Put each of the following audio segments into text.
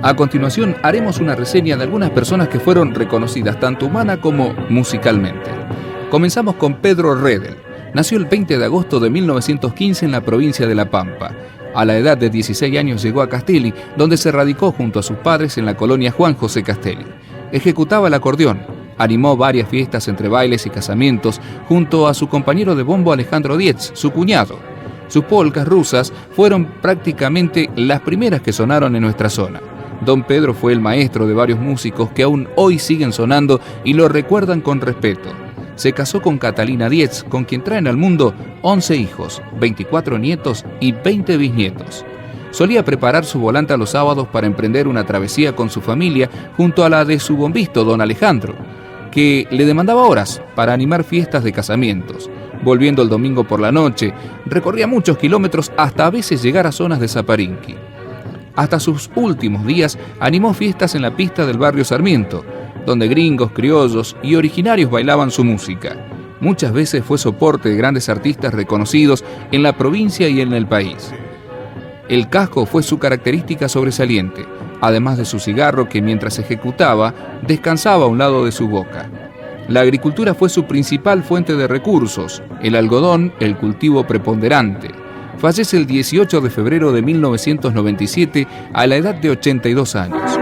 A continuación haremos una reseña de algunas personas que fueron reconocidas tanto humana como musicalmente. Comenzamos con Pedro Redel. Nació el 20 de agosto de 1915 en la provincia de La Pampa. A la edad de 16 años llegó a Castelli, donde se radicó junto a sus padres en la colonia Juan José Castelli. Ejecutaba el acordeón, animó varias fiestas entre bailes y casamientos junto a su compañero de bombo Alejandro Dietz, su cuñado. Sus polcas rusas fueron prácticamente las primeras que sonaron en nuestra zona. Don Pedro fue el maestro de varios músicos que aún hoy siguen sonando y lo recuerdan con respeto. Se casó con Catalina Dietz, con quien traen al mundo 11 hijos, 24 nietos y 20 bisnietos. Solía preparar su volanta los sábados para emprender una travesía con su familia junto a la de su bombisto, don Alejandro, que le demandaba horas para animar fiestas de casamientos. Volviendo el domingo por la noche, recorría muchos kilómetros hasta a veces llegar a zonas de Zaparinqui. Hasta sus últimos días animó fiestas en la pista del barrio Sarmiento, donde gringos, criollos y originarios bailaban su música. Muchas veces fue soporte de grandes artistas reconocidos en la provincia y en el país. El casco fue su característica sobresaliente, además de su cigarro que mientras ejecutaba descansaba a un lado de su boca. La agricultura fue su principal fuente de recursos, el algodón el cultivo preponderante. Fallece el 18 de febrero de 1997 a la edad de 82 años.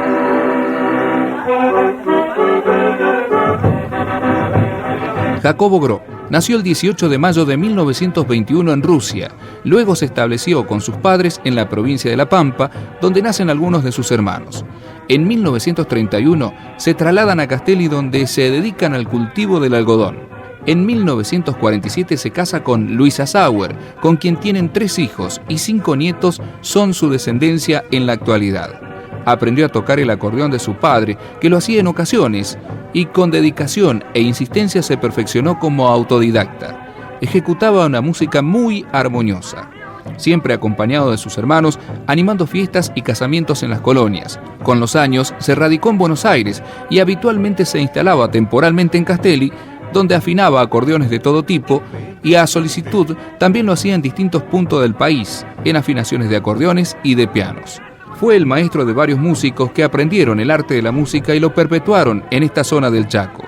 Jacobo Gro nació el 18 de mayo de 1921 en Rusia. Luego se estableció con sus padres en la provincia de La Pampa, donde nacen algunos de sus hermanos. En 1931 se trasladan a Castelli, donde se dedican al cultivo del algodón. En 1947 se casa con Luisa Sauer, con quien tienen 3 hijos y 5 nietos son su descendencia en la actualidad. Aprendió a tocar el acordeón de su padre, que lo hacía en ocasiones, y con dedicación e insistencia se perfeccionó como autodidacta. Ejecutaba una música muy armoniosa, siempre acompañado de sus hermanos, animando fiestas y casamientos en las colonias. Con los años se radicó en Buenos Aires y habitualmente se instalaba temporalmente en Castelli, donde afinaba acordeones de todo tipo y a solicitud también lo hacía en distintos puntos del país, en afinaciones de acordeones y de pianos. Fue el maestro de varios músicos que aprendieron el arte de la música y lo perpetuaron en esta zona del Chaco.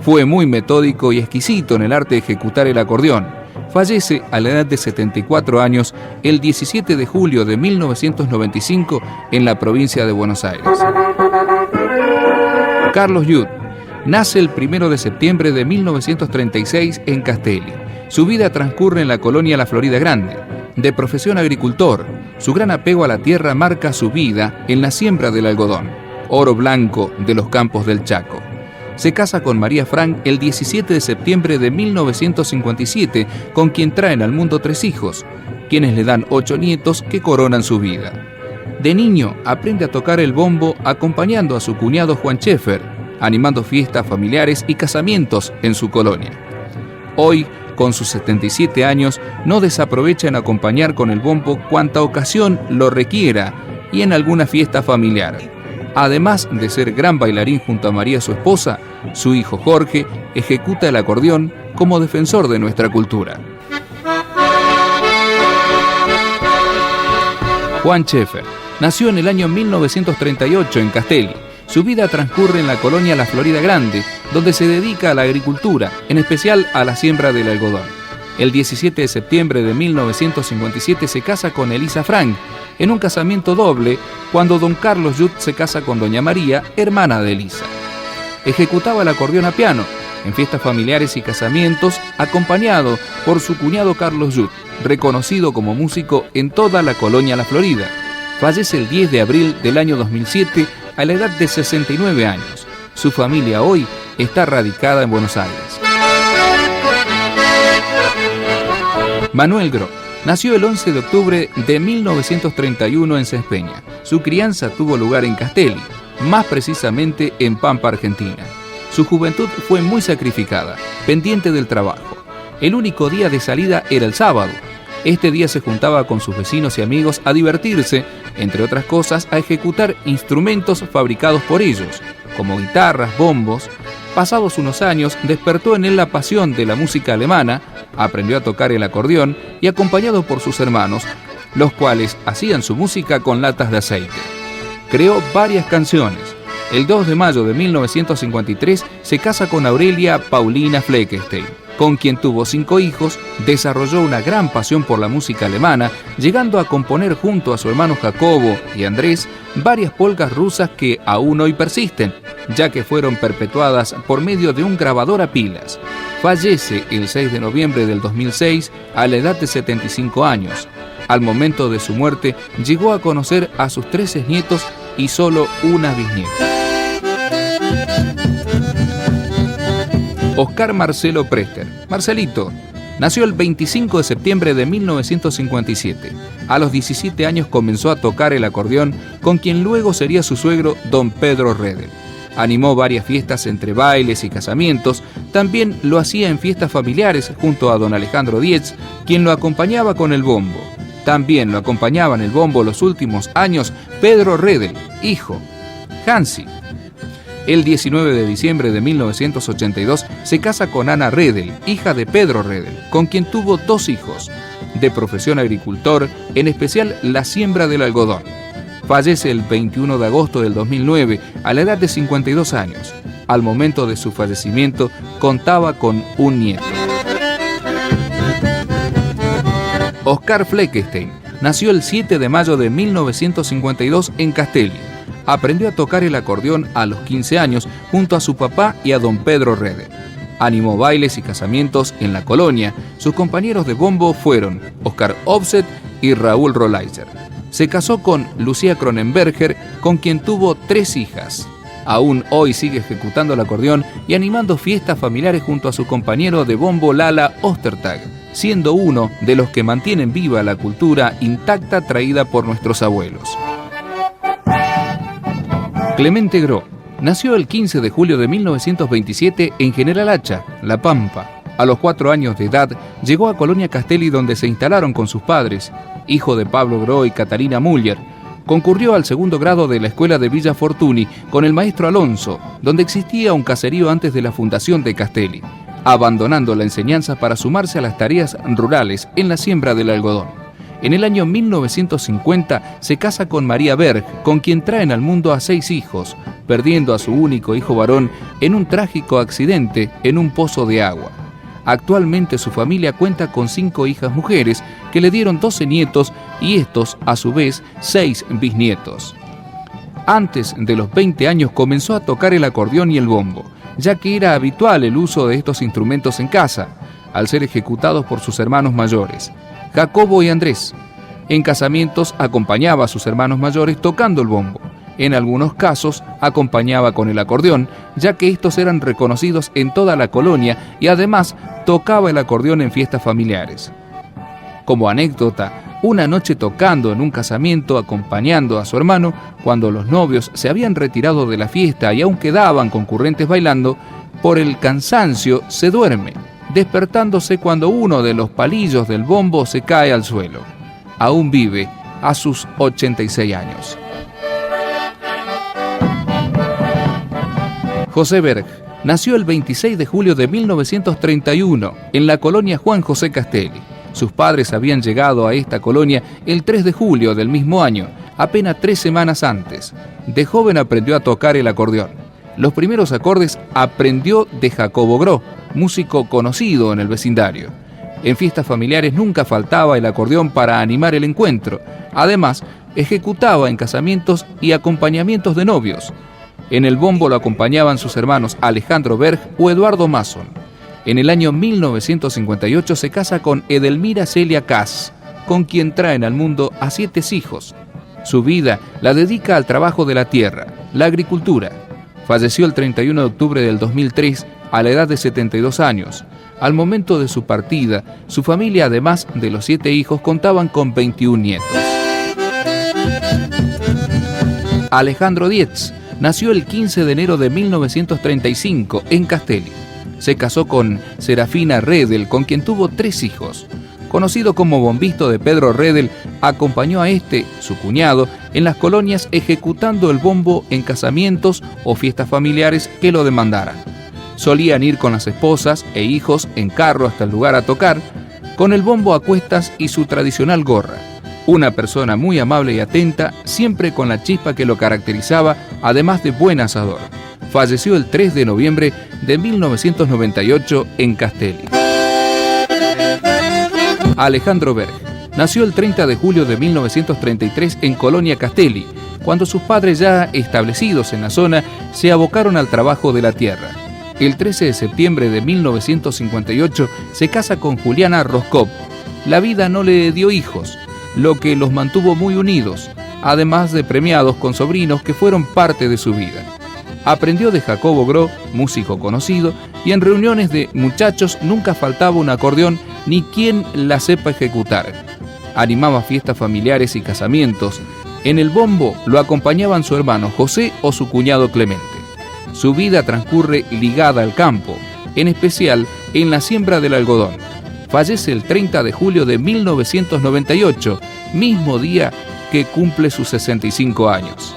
Fue muy metódico y exquisito en el arte de ejecutar el acordeón. Fallece a la edad de 74 años el 17 de julio de 1995 en la provincia de Buenos Aires. Carlos Jud nace el 1 de septiembre de 1936 en Castelli. Su vida transcurre en la colonia La Florida Grande. De profesión agricultor, su gran apego a la tierra marca su vida en la siembra del algodón, oro blanco de los campos del Chaco. Se casa con María Frank el 17 de septiembre de 1957, con quien traen al mundo 3 hijos, quienes le dan 8 nietos que coronan su vida. De niño aprende a tocar el bombo acompañando a su cuñado Juan Schaeffer, animando fiestas familiares y casamientos en su colonia. Hoy, con sus 77 años, no desaprovecha en acompañar con el bombo cuanta ocasión lo requiera y en alguna fiesta familiar. Además de ser gran bailarín junto a María, su esposa, su hijo Jorge ejecuta el acordeón como defensor de nuestra cultura. Juan Schaeffer nació en el año 1938 en Castelli. Su vida transcurre en la colonia La Florida Grande, donde se dedica a la agricultura, en especial a la siembra del algodón. El 17 de septiembre de 1957 se casa con Elisa Frank, en un casamiento doble, cuando don Carlos Jud se casa con doña María, hermana de Elisa. Ejecutaba el acordeón a piano, en fiestas familiares y casamientos, acompañado por su cuñado Carlos Jud, reconocido como músico en toda la colonia La Florida. Fallece el 10 de abril del año 2007 a la edad de 69 años. Su familia hoy está radicada en Buenos Aires. Manuel Gro nació el 11 de octubre de 1931 en Cespeña. Su crianza tuvo lugar en Castelli, más precisamente en Pampa, Argentina. Su juventud fue muy sacrificada, pendiente del trabajo. El único día de salida era el sábado. Este día se juntaba con sus vecinos y amigos a divertirse, entre otras cosas, a ejecutar instrumentos fabricados por ellos, como guitarras, bombos. Pasados unos años, despertó en él la pasión de la música alemana, aprendió a tocar el acordeón y acompañado por sus hermanos, los cuales hacían su música con latas de aceite. creó varias canciones. El 2 de mayo de 1953 se casa con Aurelia Paulina Fleckenstein, con quien tuvo 5 hijos, desarrolló una gran pasión por la música alemana, llegando a componer junto a su hermano Jacobo y Andrés varias polcas rusas que aún hoy persisten, ya que fueron perpetuadas por medio de un grabador a pilas. Fallece el 6 de noviembre del 2006 a la edad de 75 años. Al momento de su muerte, llegó a conocer a sus 13 nietos y solo una bisnieta. Oscar Marcelo Prester. Marcelito nació el 25 de septiembre de 1957. A los 17 años comenzó a tocar el acordeón, con quien luego sería su suegro, don Pedro Redel. Animó varias fiestas entre bailes y casamientos. También lo hacía en fiestas familiares junto a don Alejandro Dietz, quien lo acompañaba con el bombo. También lo acompañaba en el bombo los últimos años Pedro Redel, hijo, Hansi. El 19 de diciembre de 1982 se casa con Ana Redel, hija de Pedro Redel, con quien tuvo 2 hijos, de profesión agricultor, en especial la siembra del algodón. Fallece el 21 de agosto del 2009 a la edad de 52 años. Al momento de su fallecimiento contaba con un nieto. Oscar Fleckenstein nació el 7 de mayo de 1952 en Castelli. Aprendió a tocar el acordeón a los 15 años junto a su papá y a don Pedro Redel. Animó bailes y casamientos en la colonia. Sus compañeros de bombo fueron Oscar Offset y Raúl Rolaiser. Se casó con Lucía Cronenberger, con quien tuvo 3 hijas. Aún hoy sigue ejecutando el acordeón y animando fiestas familiares junto a su compañero de bombo Lala Ostertag, siendo uno de los que mantienen viva la cultura intacta traída por nuestros abuelos. Clemente Gro nació el 15 de julio de 1927 en General Hacha, La Pampa. A los 4 años de edad llegó a Colonia Castelli, donde se instalaron con sus padres, hijo de Pablo Gro y Catalina Müller. Concurrió al 2º grado de la escuela de Villa Fortuny con el maestro Alonso, donde existía un caserío antes de la fundación de Castelli, abandonando la enseñanza para sumarse a las tareas rurales en la siembra del algodón. En el año 1950 se casa con María Berg, con quien traen al mundo a 6 hijos, perdiendo a su único hijo varón en un trágico accidente en un pozo de agua. Actualmente su familia cuenta con 5 hijas mujeres que le dieron 12 nietos y estos, a su vez, 6 bisnietos. Antes de los 20 años comenzó a tocar el acordeón y el bombo, ya que era habitual el uso de estos instrumentos en casa, al ser ejecutados por sus hermanos mayores, Jacobo y Andrés. En casamientos acompañaba a sus hermanos mayores tocando el bombo. En algunos casos acompañaba con el acordeón, ya que estos eran reconocidos en toda la colonia y además tocaba el acordeón en fiestas familiares. Como anécdota, una noche tocando en un casamiento acompañando a su hermano, cuando los novios se habían retirado de la fiesta y aún quedaban concurrentes bailando, por el cansancio se duerme, despertándose cuando uno de los palillos del bombo se cae al suelo. Aún vive a sus 86 años. José Berg nació el 26 de julio de 1931 en la colonia Juan José Castelli. Sus padres habían llegado a esta colonia el 3 de julio del mismo año, apenas 3 semanas antes. De joven aprendió a tocar el acordeón. Los primeros acordes aprendió de Jacobo Gro, músico conocido en el vecindario. En fiestas familiares nunca faltaba el acordeón para animar el encuentro. Además, ejecutaba en casamientos y acompañamientos de novios. En el bombo lo acompañaban sus hermanos Alejandro Berg o Eduardo Masson. En el año 1958 se casa con Edelmira Celia Kass, con quien traen al mundo a 7 hijos. Su vida la dedica al trabajo de la tierra, la agricultura. Falleció el 31 de octubre del 2003 a la edad de 72 años. Al momento de su partida, su familia, además de los 7 hijos, contaban con 21 nietos. Alejandro Dietz nació el 15 de enero de 1935 en Castelli. Se casó con Serafina Redel, con quien tuvo 3 hijos. Conocido como bombisto de Pedro Redel, acompañó a su cuñado, en las colonias ejecutando el bombo en casamientos o fiestas familiares que lo demandaran. Solían ir con las esposas e hijos en carro hasta el lugar a tocar, con el bombo a cuestas y su tradicional gorra. Una persona muy amable y atenta, siempre con la chispa que lo caracterizaba, además de buen asador. Falleció el 3 de noviembre de 1998 en Castelli. Alejandro Berg nació el 30 de julio de 1933 en Colonia Castelli, cuando sus padres ya establecidos en la zona se abocaron al trabajo de la tierra. El 13 de septiembre de 1958 se casa con Juliana Roscoe. La vida no le dio hijos, lo que los mantuvo muy unidos, además de premiados con sobrinos que fueron parte de su vida. Aprendió de Jacobo Gro, músico conocido, y en reuniones de muchachos nunca faltaba un acordeón ni quien la sepa ejecutar. Animaba fiestas familiares y casamientos. En el bombo lo acompañaban su hermano José o su cuñado Clemente. Su vida transcurre ligada al campo, en especial en la siembra del algodón. Fallece el 30 de julio de 1998, mismo día que cumple sus 65 años.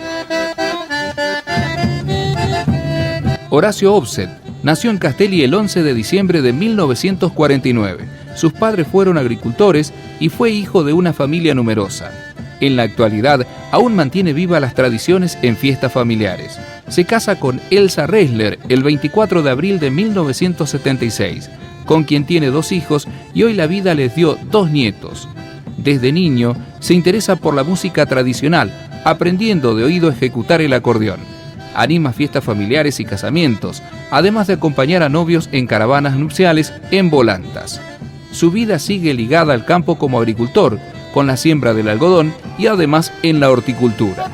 Horacio Obset nació en Castelli el 11 de diciembre de 1949. Sus padres fueron agricultores y fue hijo de una familia numerosa. En la actualidad, aún mantiene vivas las tradiciones en fiestas familiares. Se casa con Elsa Ressler el 24 de abril de 1976, con quien tiene 2 hijos y hoy la vida les dio 2 nietos. Desde niño se interesa por la música tradicional, aprendiendo de oído a ejecutar el acordeón. Anima fiestas familiares y casamientos, además de acompañar a novios en caravanas nupciales en volantas. Su vida sigue ligada al campo como agricultor, con la siembra del algodón y además en la horticultura.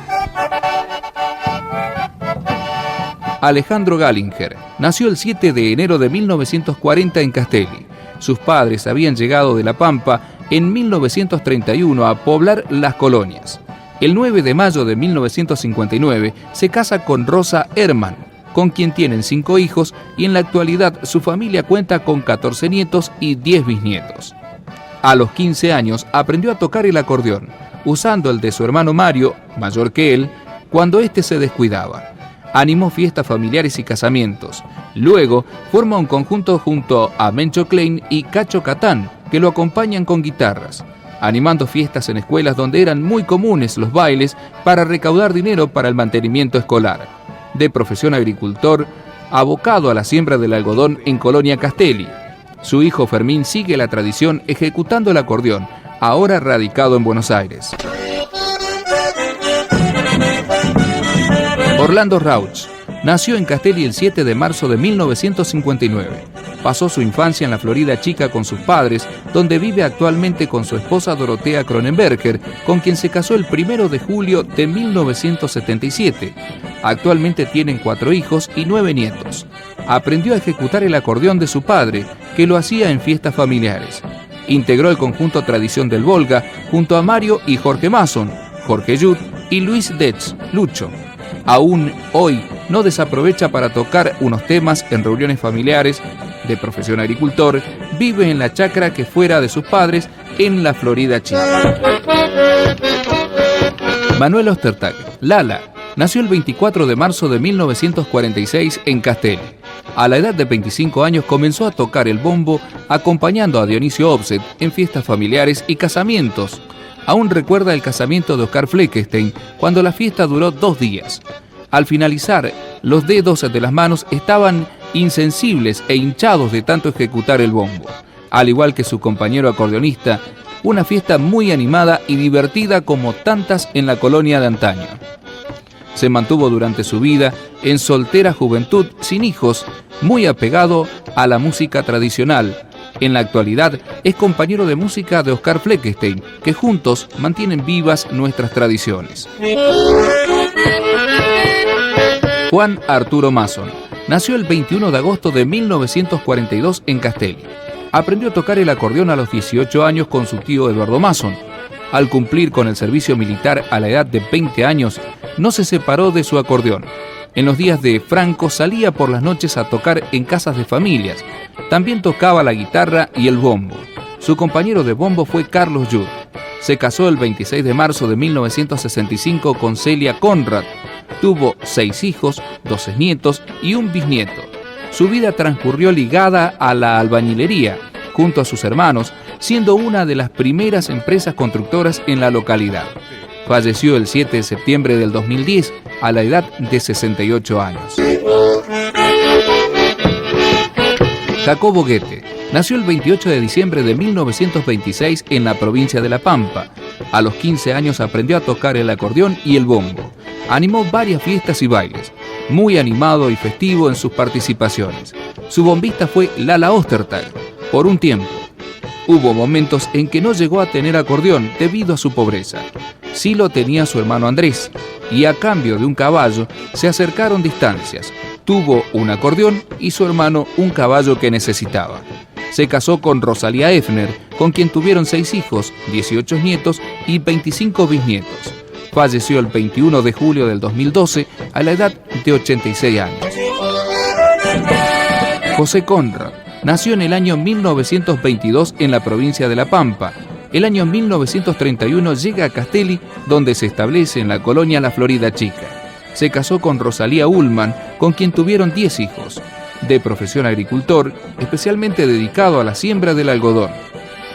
Alejandro Gallinger nació el 7 de enero de 1940 en Castelli. Sus padres habían llegado de La Pampa en 1931 a poblar las colonias. El 9 de mayo de 1959 se casa con Rosa Herman, con quien tienen 5 hijos y en la actualidad su familia cuenta con 14 nietos y 10 bisnietos. A los 15 años aprendió a tocar el acordeón, usando el de su hermano Mario, mayor que él, cuando éste se descuidaba. Animó fiestas familiares y casamientos. Luego forma un conjunto junto a Mencho Klein y Cacho Catán, que lo acompañan con guitarras, animando fiestas en escuelas donde eran muy comunes los bailes para recaudar dinero para el mantenimiento escolar. De profesión agricultor, abocado a la siembra del algodón en Colonia Castelli. Su hijo Fermín sigue la tradición ejecutando el acordeón, ahora radicado en Buenos Aires. Orlando Rauch nació en Castelli el 7 de marzo de 1959. Pasó su infancia en la Florida Chica con sus padres, donde vive actualmente con su esposa Dorotea Cronenberger, con quien se casó el 1 de julio de 1977. Actualmente tienen 4 hijos y 9 nietos. Aprendió a ejecutar el acordeón de su padre, que lo hacía en fiestas familiares. Integró el conjunto Tradición del Volga junto a Mario y Jorge Mason, Jorge Yud y Luis Detz, Lucho. Aún hoy no desaprovecha para tocar unos temas en reuniones familiares. De profesión agricultor, vive en la chacra que fuera de sus padres en la Florida Chica. Manuel Ostertag, Lala, nació el 24 de marzo de 1946 en Castelli. A la edad de 25 años comenzó a tocar el bombo acompañando a Dionisio Obset en fiestas familiares y casamientos. Aún recuerda el casamiento de Oscar Fleckenstein, cuando la fiesta duró 2 días. Al finalizar, los dedos de las manos estaban insensibles e hinchados de tanto ejecutar el bombo. Al igual que su compañero acordeonista, una fiesta muy animada y divertida como tantas en la colonia de antaño. Se mantuvo durante su vida en soltera juventud, sin hijos, muy apegado a la música tradicional. En la actualidad es compañero de música de Oscar Fleckenstein, que juntos mantienen vivas nuestras tradiciones. Juan Arturo Mason nació el 21 de agosto de 1942 en Castelli. Aprendió a tocar el acordeón a los 18 años con su tío Eduardo Mason. Al cumplir con el servicio militar a la edad de 20 años, no se separó de su acordeón. En los días de Franco salía por las noches a tocar en casas de familias. También tocaba la guitarra y el bombo. Su compañero de bombo fue Carlos Yud. Se casó el 26 de marzo de 1965 con Celia Conrad. Tuvo 6 hijos, 12 nietos y un bisnieto. Su vida transcurrió ligada a la albañilería, junto a sus hermanos, siendo una de las primeras empresas constructoras en la localidad. Falleció el 7 de septiembre del 2010 a la edad de 68 años. Jacobo Guete nació el 28 de diciembre de 1926 en la provincia de La Pampa. A los 15 años aprendió a tocar el acordeón y el bombo. Animó varias fiestas y bailes, muy animado y festivo en sus participaciones. Su bombista fue Lala Ostertag por un tiempo. Hubo momentos en que no llegó a tener acordeón debido a su pobreza. Sí lo tenía su hermano Andrés, y a cambio de un caballo se acercaron distancias. Tuvo un acordeón y su hermano un caballo que necesitaba. Se casó con Rosalía Effner, con quien tuvieron 6 hijos, 18 nietos y 25 bisnietos. Falleció el 21 de julio del 2012 a la edad de 86 años. José Conrad nació en el año 1922 en la provincia de La Pampa. El año 1931 llega a Castelli, donde se establece en la colonia La Florida Chica. Se casó con Rosalía Ullman, con quien tuvieron 10 hijos. De profesión agricultor, especialmente dedicado a la siembra del algodón.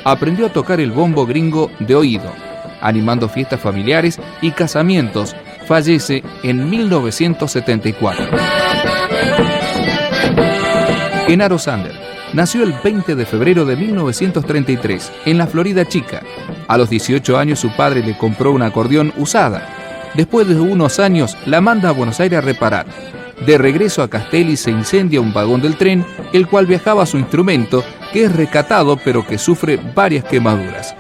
Aprendió a tocar el bombo gringo de oído, animando fiestas familiares y casamientos. Fallece en 1974. Genaro Sander nació el 20 de febrero de 1933 en la Florida Chica. A los 18 años su padre le compró una acordeón usada. Después de unos años la manda a Buenos Aires a reparar. De regreso a Castelli se incendia un vagón del tren, el cual viajaba su instrumento, que es rescatado pero que sufre varias quemaduras.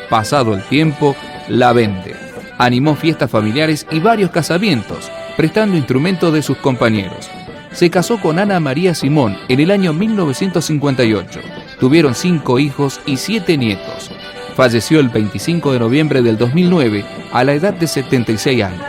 Pasado el tiempo, la vende. Animó fiestas familiares y varios casamientos, prestando instrumentos de sus compañeros. Se casó con Ana María Simón en el año 1958. Tuvieron 5 hijos y 7 nietos. Falleció el 25 de noviembre del 2009 a la edad de 76 años.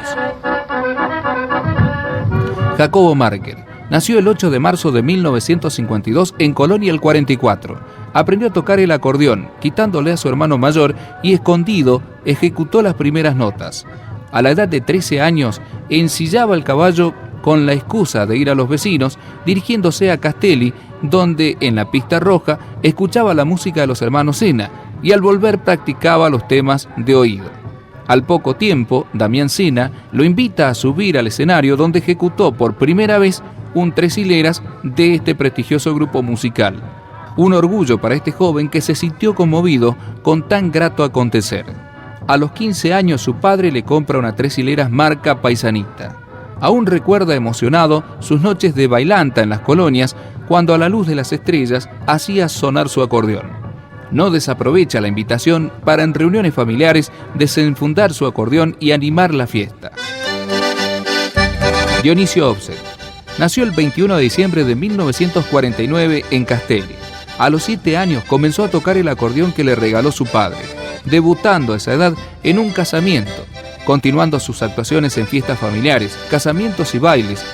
Jacobo Marker nació el 8 de marzo de 1952 en Colonia el 44. Aprendió a tocar el acordeón, quitándole a su hermano mayor y escondido ejecutó las primeras notas. A la edad de 13 años ensillaba el caballo con la excusa de ir a los vecinos, dirigiéndose a Castelli, donde en la pista roja escuchaba la música de los hermanos Sena y al volver practicaba los temas de oído. Al poco tiempo, Damián Sena lo invita a subir al escenario donde ejecutó por primera vez un 3 hileras de este prestigioso grupo musical. Un orgullo para este joven que se sintió conmovido con tan grato acontecer. A los 15 años su padre le compra una 3 hileras marca Paisanita. Aún recuerda emocionado sus noches de bailanta en las colonias cuando a la luz de las estrellas hacía sonar su acordeón. No desaprovecha la invitación para en reuniones familiares desenfundar su acordeón y animar la fiesta. Dionisio Obset nació el 21 de diciembre de 1949 en Castelli. A los 7 años comenzó a tocar el acordeón que le regaló su padre, debutando a esa edad en un casamiento, continuando sus actuaciones en fiestas familiares, casamientos y bailes.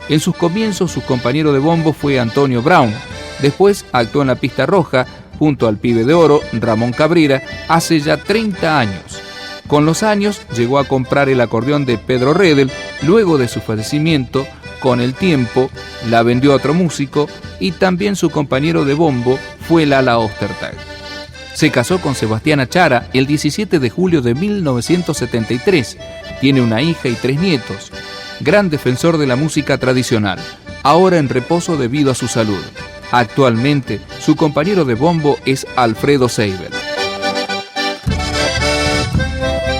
En sus comienzos su compañero de bombo fue Antonio Brown. Después actuó en la pista roja junto al pibe de oro, Ramón Cabrera, hace ya 30 años. Con los años llegó a comprar el acordeón de Pedro Redel. Luego de su fallecimiento, con el tiempo, la vendió a otro músico y también su compañero de bombo fue Lala Ostertag. Se casó con Sebastiana Chara el 17 de julio de 1973. Tiene una hija y 3 nietos. Gran defensor de la música tradicional, ahora en reposo debido a su salud. Actualmente, su compañero de bombo es Alfredo Seibel.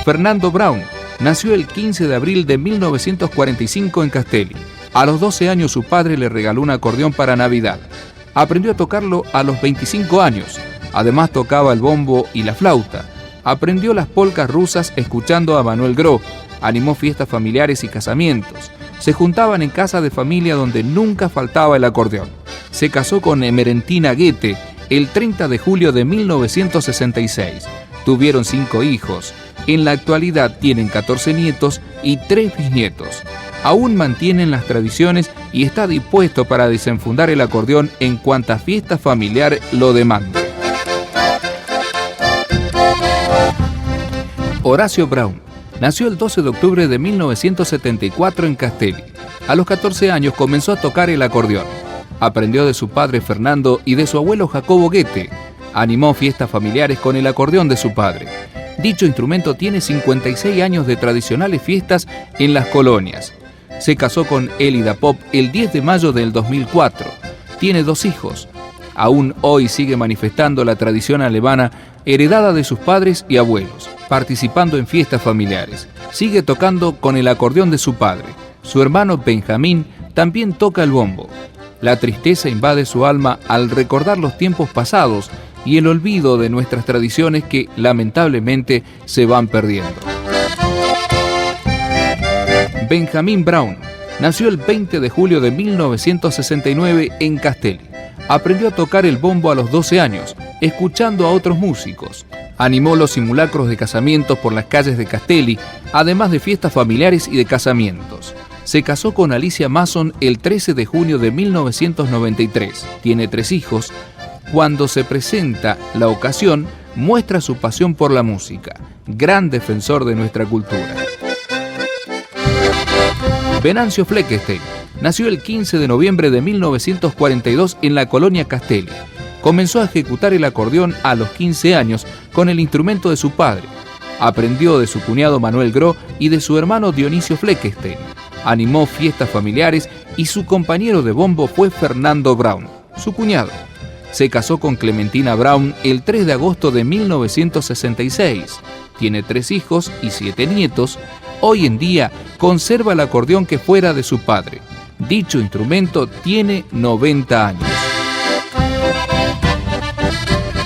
Fernando Brown nació el 15 de abril de 1945 en Castelli. A los 12 años su padre le regaló un acordeón para Navidad. Aprendió a tocarlo a los 25 años. Además tocaba el bombo y la flauta. Aprendió las polcas rusas escuchando a Manuel Gro. Animó fiestas familiares y casamientos. Se juntaban en casa de familia donde nunca faltaba el acordeón. Se casó con Emerentina Guete el 30 de julio de 1966. Tuvieron 5 hijos. En la actualidad tienen 14 nietos y 3 bisnietos. Aún mantienen las tradiciones y está dispuesto para desenfundar el acordeón en cuanta fiesta familiar lo demande. Horacio Brown nació el 12 de octubre de 1974 en Castelli. A los 14 años comenzó a tocar el acordeón. Aprendió de su padre Fernando y de su abuelo Jacobo Guete. Animó fiestas familiares con el acordeón de su padre. Dicho instrumento tiene 56 años de tradicionales fiestas en las colonias. Se casó con Elida Pop el 10 de mayo del 2004. Tiene 2 hijos. Aún hoy sigue manifestando la tradición alemana heredada de sus padres y abuelos, participando en fiestas familiares. Sigue tocando con el acordeón de su padre. Su hermano Benjamín también toca el bombo. La tristeza invade su alma al recordar los tiempos pasados y el olvido de nuestras tradiciones que lamentablemente se van perdiendo. Benjamin Braun nació el 20 de julio de 1969 en Castelli. Aprendió a tocar el bombo a los 12 años, escuchando a otros músicos. Animó los simulacros de casamientos por las calles de Castelli, además de fiestas familiares y de casamientos. Se casó con Alicia Mason el 13 de junio de 1993. Tiene 3 hijos. Cuando se presenta la ocasión, muestra su pasión por la música. Gran defensor de nuestra cultura. Venancio Fleckenstein nació el 15 de noviembre de 1942 en la colonia Castelli. Comenzó a ejecutar el acordeón a los 15 años con el instrumento de su padre. Aprendió de su cuñado Manuel Gro y de su hermano Dionisio Fleckenstein. Animó fiestas familiares y su compañero de bombo fue Fernando Braun, su cuñado. Se casó con Clementina Braun el 3 de agosto de 1966. Tiene 3 hijos y 7 nietos. Hoy en día conserva el acordeón que fuera de su padre. Dicho instrumento tiene 90 años.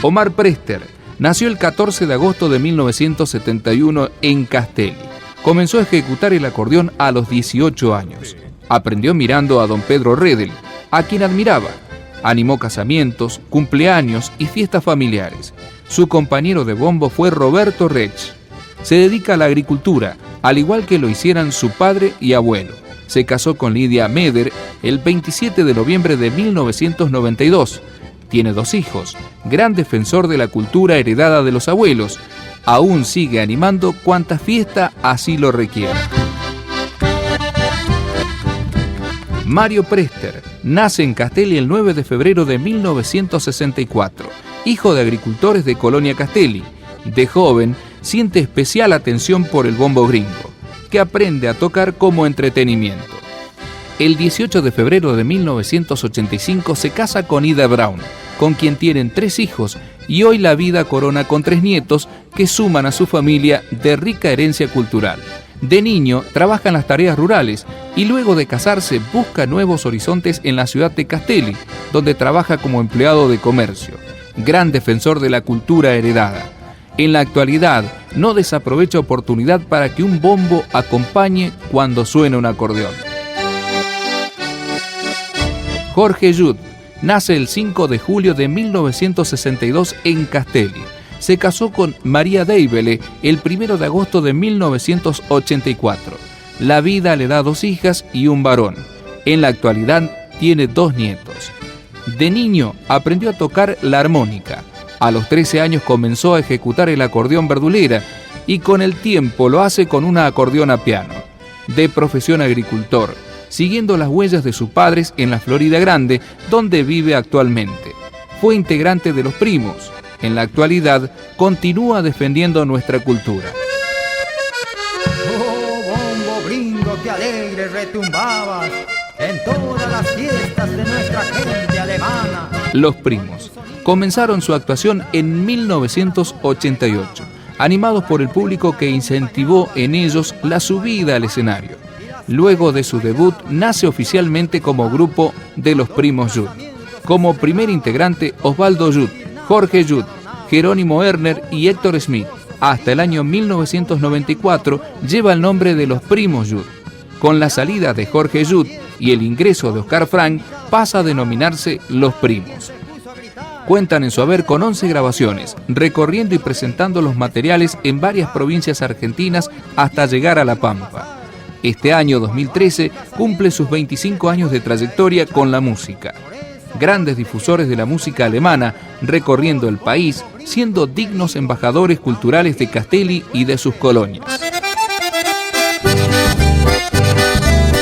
Omar Prester nació el 14 de agosto de 1971 en Castelli. Comenzó a ejecutar el acordeón a los 18 años. Aprendió mirando a don Pedro Redel, a quien admiraba. Animó casamientos, cumpleaños y fiestas familiares. Su compañero de bombo fue Roberto Rech. Se dedica a la agricultura, al igual que lo hicieran su padre y abuelo. Se casó con Lidia Meder el 27 de noviembre de 1992. Tiene 2 hijos. Gran defensor de la cultura heredada de los abuelos. Aún sigue animando cuanta fiesta así lo requiera. Mario Prester nace en Castelli el 9 de febrero de 1964, hijo de agricultores de Colonia Castelli. De joven, siente especial atención por el bombo gringo, que aprende a tocar como entretenimiento. El 18 de febrero de 1985 se casa con Ida Braun, con quien tienen 3 hijos, y hoy la vida corona con 3 nietos que suman a su familia de rica herencia cultural. De niño trabaja en las tareas rurales y luego de casarse busca nuevos horizontes en la ciudad de Castelli, donde trabaja como empleado de comercio. Gran defensor de la cultura heredada. En la actualidad no desaprovecha oportunidad para que un bombo acompañe cuando suena un acordeón. Jorge Jud nace el 5 de julio de 1962 en Castelli. Se casó con María Deibele el 1 de agosto de 1984. La vida le da 2 hijas y un varón. En la actualidad tiene 2 nietos. De niño aprendió a tocar la armónica. A los 13 años comenzó a ejecutar el acordeón verdulera y con el tiempo lo hace con una acordeón a piano. De profesión agricultor, siguiendo las huellas de sus padres en la Florida Grande, donde vive actualmente. Fue integrante de Los Primos. En la actualidad, continúa defendiendo nuestra cultura. Oh, bombo gringo, que alegre retumbabas en todas las fiestas de nuestra gente alemana. Los Primos comenzaron su actuación en 1988, animados por el público que incentivó en ellos la subida al escenario. Luego de su debut, nace oficialmente como grupo de Los Primos Jud. Como primer integrante, Osvaldo Jud, Jorge Jud, Jerónimo Erner y Héctor Smith. Hasta el año 1994 lleva el nombre de Los Primos Jud. Con la salida de Jorge Jud y el ingreso de Oscar Frank, pasa a denominarse Los Primos. Cuentan en su haber con 11 grabaciones, recorriendo y presentando los materiales en varias provincias argentinas hasta llegar a La Pampa. Este año 2013 cumple sus 25 años de trayectoria con la música. Grandes difusores de la música alemana, recorriendo el país, siendo dignos embajadores culturales de Castelli y de sus colonias.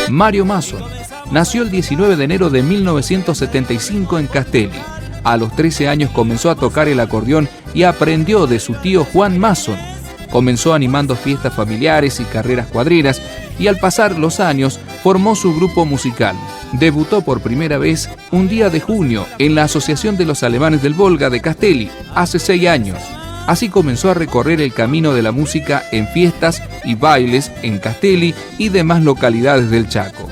Mario Mason nació el 19 de enero de 1975 en Castelli. A los 13 años comenzó a tocar el acordeón y aprendió de su tío Juan Mason. Comenzó animando fiestas familiares y carreras cuadreras y al pasar los años formó su grupo musical. Debutó por primera vez un día de junio en la Asociación de los Alemanes del Volga de Castelli hace 6 años. Así comenzó a recorrer el camino de la música en fiestas y bailes en Castelli y demás localidades del Chaco.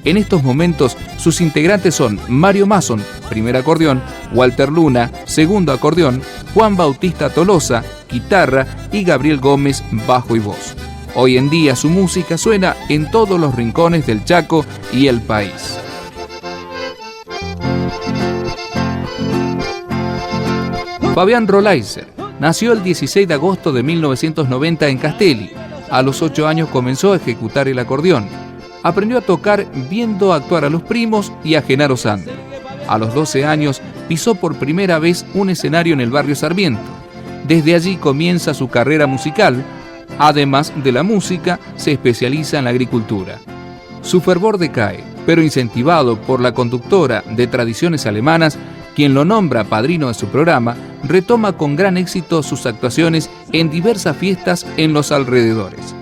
En estos momentos sus integrantes son Mario Mason, primer acordeón, Walter Luna, segundo acordeón, Juan Bautista Tolosa, guitarra y Gabriel Gómez, bajo y voz. Hoy en día su música suena en todos los rincones del Chaco y el país. Fabián Rollaiser nació el 16 de agosto de 1990 en Castelli. A los 8 años comenzó a ejecutar el acordeón. Aprendió a tocar viendo actuar a los primos y a Genaro Sander. A los 12 años pisó por primera vez un escenario en el barrio Sarmiento. Desde allí comienza su carrera musical. Además de la música, se especializa en la agricultura. Su fervor decae, pero incentivado por la conductora de Tradiciones Alemanas, quien lo nombra padrino de su programa, retoma con gran éxito sus actuaciones en diversas fiestas en los alrededores.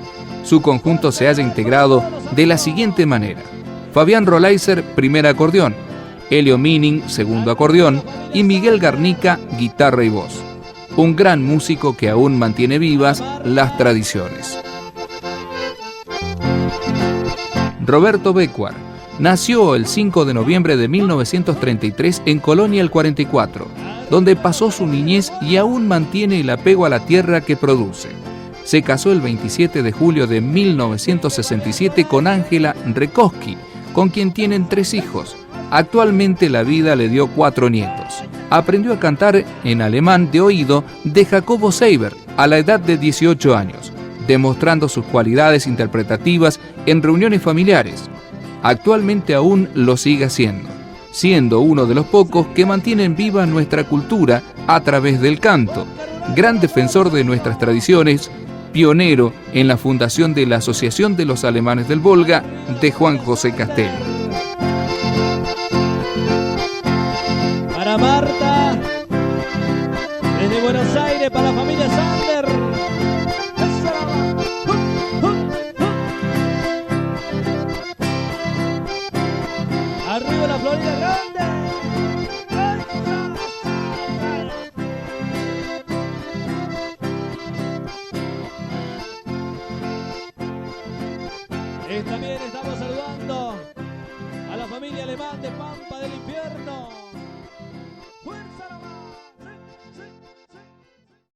Su conjunto se halla integrado de la siguiente manera: Fabián Rollaiser, primer acordeón, Elio Mining, segundo acordeón, y Miguel Garnica, guitarra y voz. Un gran músico que aún mantiene vivas las tradiciones. Roberto Becquar nació el 5 de noviembre de 1933 en Colonia el 44, donde pasó su niñez y aún mantiene el apego a la tierra que produce. Se casó el 27 de julio de 1967 con Ángela Rekoski, con quien tienen 3 hijos. Actualmente la vida le dio 4 nietos. Aprendió a cantar en alemán de oído de Jacobo Seiber a la edad de 18 años, demostrando sus cualidades interpretativas en reuniones familiares. Actualmente aún lo sigue haciendo, siendo uno de los pocos que mantienen viva nuestra cultura a través del canto. Gran defensor de nuestras tradiciones, pionero en la fundación de la Asociación de los Alemanes del Volga de Juan José Castelli. Para Marta, desde Buenos Aires, para la familia Sander. Arriba la Florida Grande. También estamos saludando a la familia Alemán de Pampa.